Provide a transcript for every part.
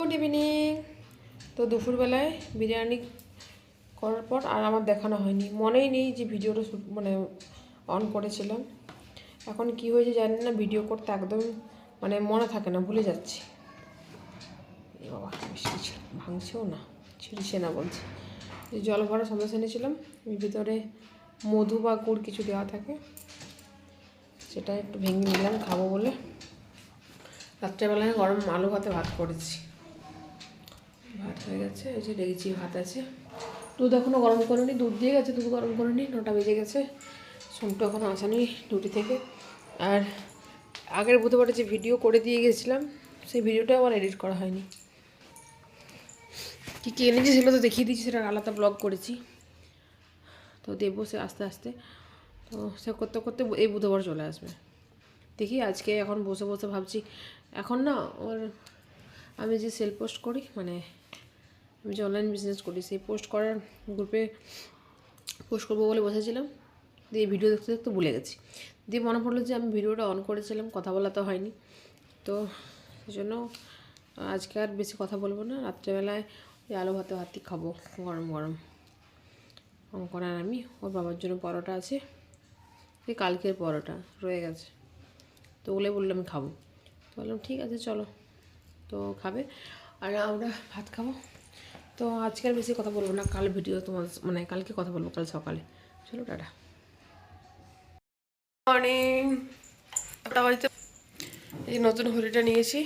Good evening. তো দুপুরবেলায় বিরিয়ানি করার পর আর আমার দেখানো হয়নি, মনেই নেই যে ভিডিওটা মানে অন করেছিলাম। এখন কি হয়েছে জানি না, ভিডিও করতে একদম মানে মনে থাকে না, ভুলে যাচ্ছি। বাবা মিষ্টি ছিল, ভাঙছেও না, ছিঁড়ছে না বলছে। যে জল ভরা সমস্যা এনেছিলাম, এর ভিতরে মধু বা গুড় কিছু দেওয়া থাকে, সেটা একটু ভেঙে নিলাম খাবো বলে। রাত্রেবেলায় গরম আলু ভাতে ভাত করেছি, ভাত হয়ে গেছে। এই যে ডেগেছি ভাত আছে, দুধ এখনও গরম করিনি, দুধ দিয়ে গেছে, দুধ গরম করিনি, 9টা বেজে গেছে। সন্টু এখনও আসেনি ডিউটি থেকে। আর আগের বুধবারে যে ভিডিও করে দিয়ে গেছিলাম, সেই ভিডিওটা আবার এডিট করা হয়নি। কী কী এনেছি সেগুলো তো দেখিয়ে দিয়েছি, সেটা আলাদা ব্লগ করেছি, তো দেবো সে আস্তে আস্তে। তো সে করতে করতে এই বুধবার চলে আসবে। দেখি আজকে এখন বসে বসে ভাবছি, এখন না ওর আমি যে সেল পোস্ট করি, মানে আমি যে অনলাইন বিজনেস করি, সেই পোস্ট করার গ্রুপে পোস্ট করবো বলে বসেছিলাম, দিয়ে ভিডিও দেখতে দেখতে ভুলে গেছি। দিয়ে মনে পড়লো যে আমি ভিডিওটা অন করেছিলাম, কথা বলা তো হয়নি। তো সেই জন্য আজকে আর বেশি কথা বলবো না, রাত্রেবেলায় ওই আলু ভাতই খাবো গরম গরম। অঙ্কন আর আমি, ওর বাবার জন্য পরোটা আছে, এই কালকের পরোটা রয়ে গেছে, তো ওগুলোই বললাম আমি খাবো। তো বললাম ঠিক আছে চলো, তো খাবে আর আমরা ভাত খাবো। তো আজকে আর বেশি কথা বলবো না, কাল ভিডিও তোমার মানে কালকে কথা বলবো, কাল সকালে। চলো টাটা। মর্নিং। এই নতুন হুডিটা নিয়েছি,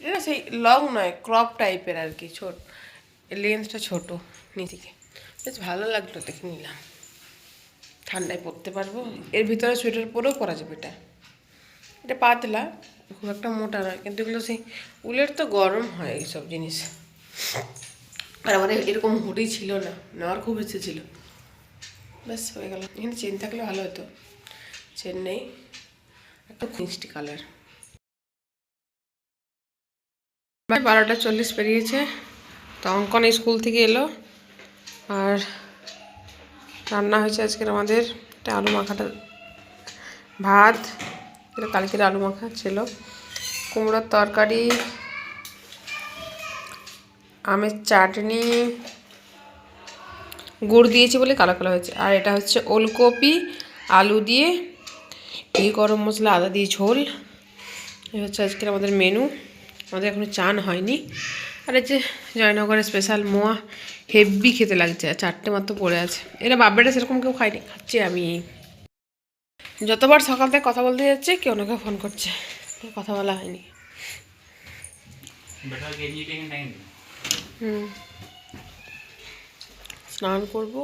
এটা সেই লং নয়, ক্রপ টাইপের আর কি, ছোট লেন্থটা ছোটো নিচে, বেশ ভালো লাগলো দেখে নিলাম। ঠান্ডায় পরতে পারবো, এর ভিতরে সোয়েটার পরেও পরা যাবে। এটা পাতলা, খুব একটা মোটা নয়, কিন্তু এগুলো সেই উলের তো গরম হয় এইসব জিনিস। আর আমার এরকম হুডি ছিল না, নেওয়ার খুব ইচ্ছে ছিল। ব্যাস হয়ে গেল। এখানে চেন থাকলে ভালো হতো, চেন নেই, একটা মিষ্টি কালার। 12:40 পেরিয়েছে, তো অঙ্কন স্কুল থেকে এলো, আর রান্না হয়েছে আজকের আমাদের একটা আলু মাখাটা, ভাত, এটা কালকের আলু মাখা ছিল, কুমড়োর তরকারি, আমের চাটনি, গুড় দিয়েছি বলে কালো কালো হয়েছে। আর এটা হচ্ছে ওলকপি আলু দিয়ে এই গরম মশলা আদা দিয়ে ঝোল। এই হচ্ছে আজকের আমাদের মেনু। আমাদের এখনো চান হয়নি। আর এই যে জয়নগরের স্পেশাল মোয়া, হেভি খেতে লাগছে, আর 4টে মাত্র পড়ে আছে। এরা বাপেটা সেরকম কেউ খায়নি, খাচ্ছি আমি। যতবার সকাল থেকে কথা বলতে যাচ্ছে কেউ না কেউ ফোন করছে, কথা বলা হয়নি। স্নান করবো,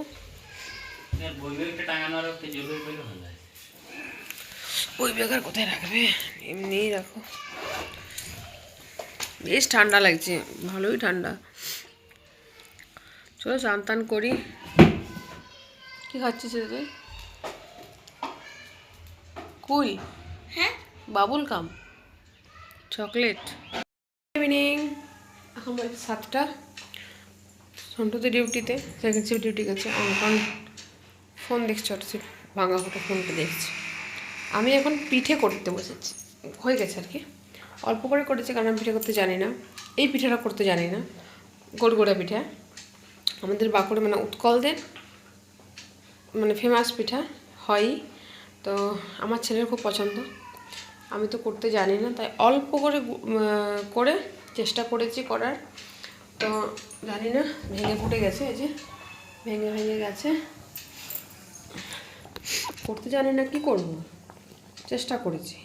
ওই বেকার কোথায় রাখবে, এমনিই রাখো। বেশ ঠান্ডা লাগছে, ভালোই ঠান্ডা। চলো স্নান টান করি। কি খাচ্ছিস তুই? কুল? হ্যাঁ, বাবুল কাম, চকলেট। ইভিনিং, এখন বাজে 7টা। সন্টুতে ডিউটিতে, সেকেন্ড শিফট ডিউটি গেছে। অঙ্কন ফোন দেখছে, ওটা ভাঙা ফোটা ফোনটা দেখছে। আমি এখন পিঠে করতে বসেছি, হয়ে গেছে আর কি, অল্প করে করেছি, কারণ আমি পিঠে করতে জানি না। এই পিঠাটা করতে জানি না, গোড়গোড়া পিঠা, আমাদের বাঁকুড়ে মানে উৎকলদের মানে ফেমাস পিঠা হয়। তো আমার ছেলের খুব পছন্দ, আমি তো করতে জানি না, তাই অল্প করে করে চেষ্টা করেছি করার। তো জানি না, ভেঙে ফুটে গেছে, এই যে ভেঙে ভেঙে গেছে, করতে জানি না, কি করব, চেষ্টা করেছি।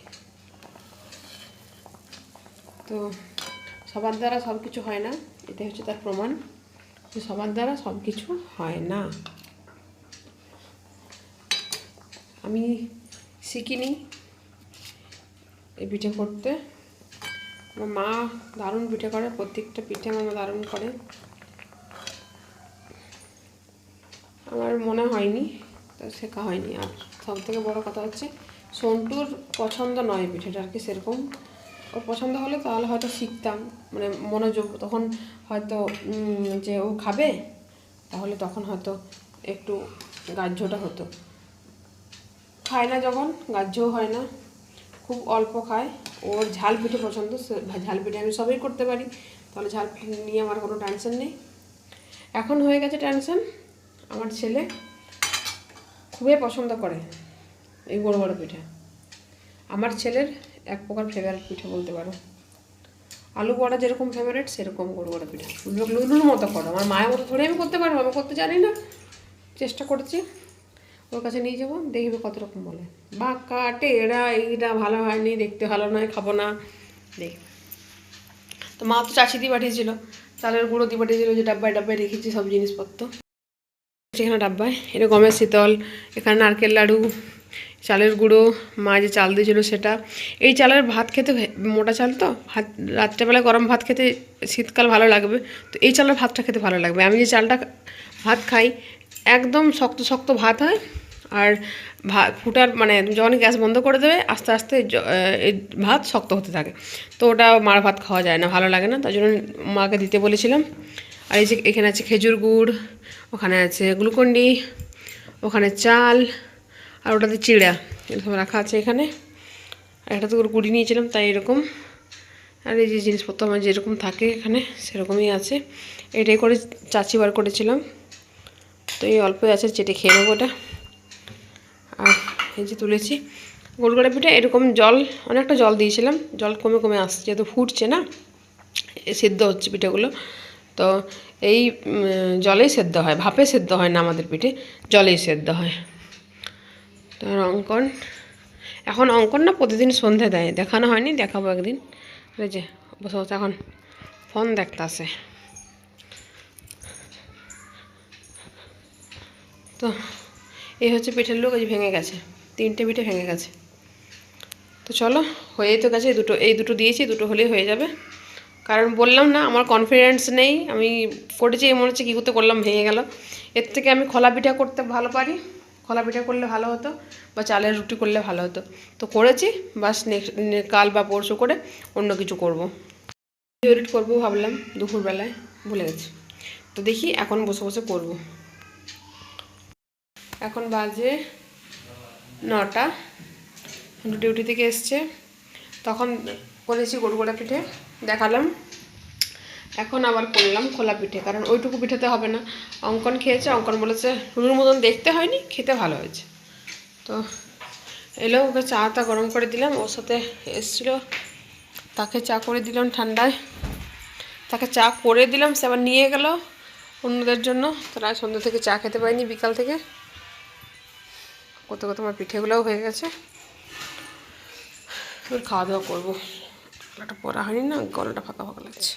তো সবার দ্বারা সব কিছু হয় না, এটা হচ্ছে তার প্রমাণ যে সবার দ্বারা সব কিছু হয় না। আমি শিখিনি এই পিঠে করতে, আমার মা দারুণ পিঠে করে, প্রত্যেকটা পিঠে আমার মা দারুণ করে। আমার মনে হয়নি, তো শেখা হয়নি। আর সব থেকে বড়ো কথা হচ্ছে, সন্টুর পছন্দ নয় পিঠেটা আর কি সেরকম। ওর পছন্দ হলে তাহলে হয়তো শিখতাম, মানে মনোযোগ তখন হয়তো যে ও খাবে, তাহলে তখন হয়তো একটু গ্রাহ্যটা হতো। খায় না যখন, গ্রাহ্যও হয় না, খুব অল্প খায়। ওর ঝাল পিঠে পছন্দ, ঝাল পিঠে আমি সবই করতে পারি, তাহলে ঝাল পিঠে নিয়ে আমার কোনো টেনশন নেই। এখন হয়ে গেছে টেনশন, আমার ছেলে খুবই পছন্দ করে এই বড় বড় পিঠে। আমার ছেলের এক প্রকার ফেভারিট পিঠে বলতে পারো। আলু বড়া যেরকম ফেভারিট সেরকম বড় বড় পিঠে, লুলুর মতো করো। আমার মায়ের মতো ধরে আমি করতে পারবো, আমি করতে জানি না, চেষ্টা করছি। ওর কাছে নিয়ে যাবো, দেখবে কত রকম বলে, বাঁকা টেরা, এইটা ভালো হয়নি, দেখতে ভালো নয়, খাবো না। দেখ, তো মা তো চাষি দিয়ে পাঠিয়েছিল, চালের গুঁড়ো দিয়ে পাঠিয়েছিল, যে ডাব্বায় ডাব্বায় রেখেছি সব জিনিসপত্র। সেখানে ডাব্বায় এটা গমের শীতল, এখানে নারকেল লাড়ু, চালের গুঁড়ো, মা যে চাল দিয়েছিলো সেটা। এই চালের ভাত খেতে, মোটা চাল তো, ভাত রাত্রেবেলায় গরম ভাত খেতে শীতকাল ভালো লাগবে, তো এই চালের ভাতটা খেতে ভালো লাগবে। আমি যে চালটা ভাত খাই একদম শক্ত শক্ত ভাত হয়, আর ভাত ফুটার মানে যখন গ্যাস বন্ধ করে দেবে আস্তে আস্তে এই ভাত শক্ত হতে থাকে, তো ওটা মার ভাত খাওয়া যায় না, ভালো লাগে না, তাই জন্য মাকে দিতে বলেছিলাম। আর এই যে এখানে আছে খেজুর গুড়, ওখানে আছে গ্লুকন্ডি, ওখানে চাল, আর ওটাতে চিড়া, এরকম রাখা আছে এখানে। আর একটা তো গুড়ি নিয়েছিলাম তাই এরকম। আর এই যে জিনিসপত্র আমার যেরকম থাকে এখানে সেরকমই আছে। এটাই করে চাচি বার করেছিলাম, তো এই অল্পই আছে, চেটে খেয়ে নেবো ওটা। আর এই যে তুলেছি গোলগড়া পিঠা, এরকম জল, অনেকটা জল দিয়েছিলাম, জল কমে কমে আসছে, যেহেতু ফুটছে না, সেদ্ধ হচ্ছে পিঠেগুলো, তো এই জলেই সেদ্ধ হয়, ভাপে সেদ্ধ হয় না আমাদের পিঠে, জলেই সেদ্ধ হয়। তো অঙ্কন, এখন অঙ্কন না প্রতিদিন সন্ধে দেয়, দেখানো হয়নি, দেখাবো একদিন। এই যে বসে বসে এখন ফোন দেখতে আসে। তো এই হচ্ছে পিঠের লোক, এই ভেঙে গেছে, 3টে পিঠে ভেঙে গেছে। তো চলো, হয়েই তো গেছে, এই দুটো দিয়েছি, দুটো হলেই হয়ে যাবে। কারণ বললাম না আমার কনফিডেন্স নেই, আমি করেছি এই মনে হচ্ছে কী করতে করলাম ভেঙে গেল। এর থেকে আমি খোলা পিঠা করতে ভালো পারি, খোলা পিঠা করলে ভালো হতো, বা চালের রুটি করলে ভালো হতো। তো করেছি, বাস নেক্সট কাল বা পরশু করে অন্য কিছু করব, এডিট করবো ভাবলাম দুপুরবেলায়, ভুলে গেছি। তো দেখি এখন বসে বসে করব। এখন বাজে 9টা, ডিউটি থেকে এসছে, তখন করেছি গোড়গোড়া পিঠে দেখালাম, এখন আবার করলাম খোলা পিঠে, কারণ ওইটুকু পিঠেতে হবে না। অঙ্কন খেয়েছে, অঙ্কন বলেছে হুলুর মতন দেখতে হয়নি, খেতে ভালো হয়েছে। তো এলো, ওকে চাটা গরম করে দিলাম, ওর সাথে এসেছিলো, তাকে চা করে দিলাম ঠান্ডায়, তাকে চা করে দিলাম, সে আবার নিয়ে গেল অন্যদের জন্য। তারা সন্ধ্যা থেকে চা খেতে পায়নি, বিকাল থেকে। কত কত আমার পিঠেগুলোও হয়ে গেছে, এবার খাওয়া দাওয়া করবো। গলাটা পরা হয়নি না, গলাটা ফাঁকা ফাঁকা লাগছে,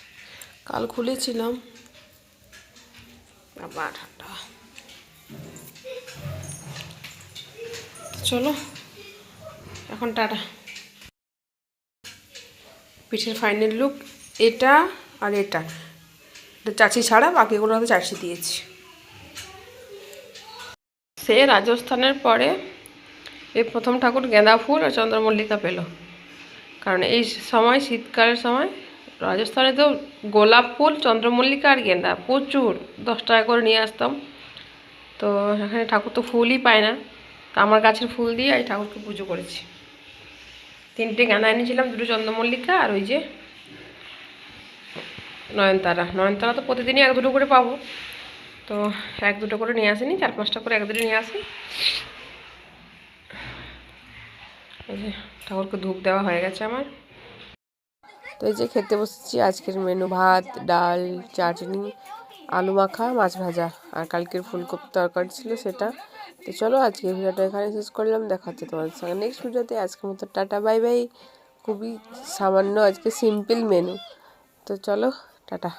কাল খুলেছিলাম, আবার ঠান্ডা। চলো এখন টাটা। পিঠের ফাইনাল লুক এটা, আর এটা চাচি ছাড়া বাকিগুলো হয়তো চাচি দিয়েছি। সে রাজস্থানের পরে এই প্রথম ঠাকুর গেঁদা ফুল আর চন্দ্রমল্লিকা পেল, কারণ এই সময় শীতকালের সময় রাজস্থানে তো গোলাপ ফুল, চন্দ্রমল্লিকা আর গেঁদা প্রচুর, 10 টাকা করে নিয়ে আসতাম। তো এখানে ঠাকুর তো ফুলই পায় না, তো আমার গাছের ফুল দিয়ে এই ঠাকুরকে পুজো করেছি। 3টে গেঁদা এনেছিলাম, 2টো চন্দ্রমল্লিকা, আর ওই যে নয়নতারা। নয়নতারা তো প্রতিদিনই 1-2টো করে পাবো, তো 1-2টো করে নিয়ে আসিনি, 4-5টা করে একদিনে নিয়ে আসি। এই যে ঠাকুরকে ধূপ দেওয়া হয়ে গেছে আমার। তো এই যে খেতে বসেছি, আজকের মেনু ভাত, ডাল, চাটনি, আলু মাখা, মাছ ভাজা, আর কালকের ফুলকপি তরকারি ছিল সেটা। তো চলো আজকের ভিডিওটা এখানে শেষ করলাম, দেখা হচ্ছে তোমাদের সঙ্গে নেক্সট ভিডিওতে। আজকের মতো টাটা বাই বাই। খুবই সামান্য আজকে সিম্পল মেনু, তো চলো টাটা।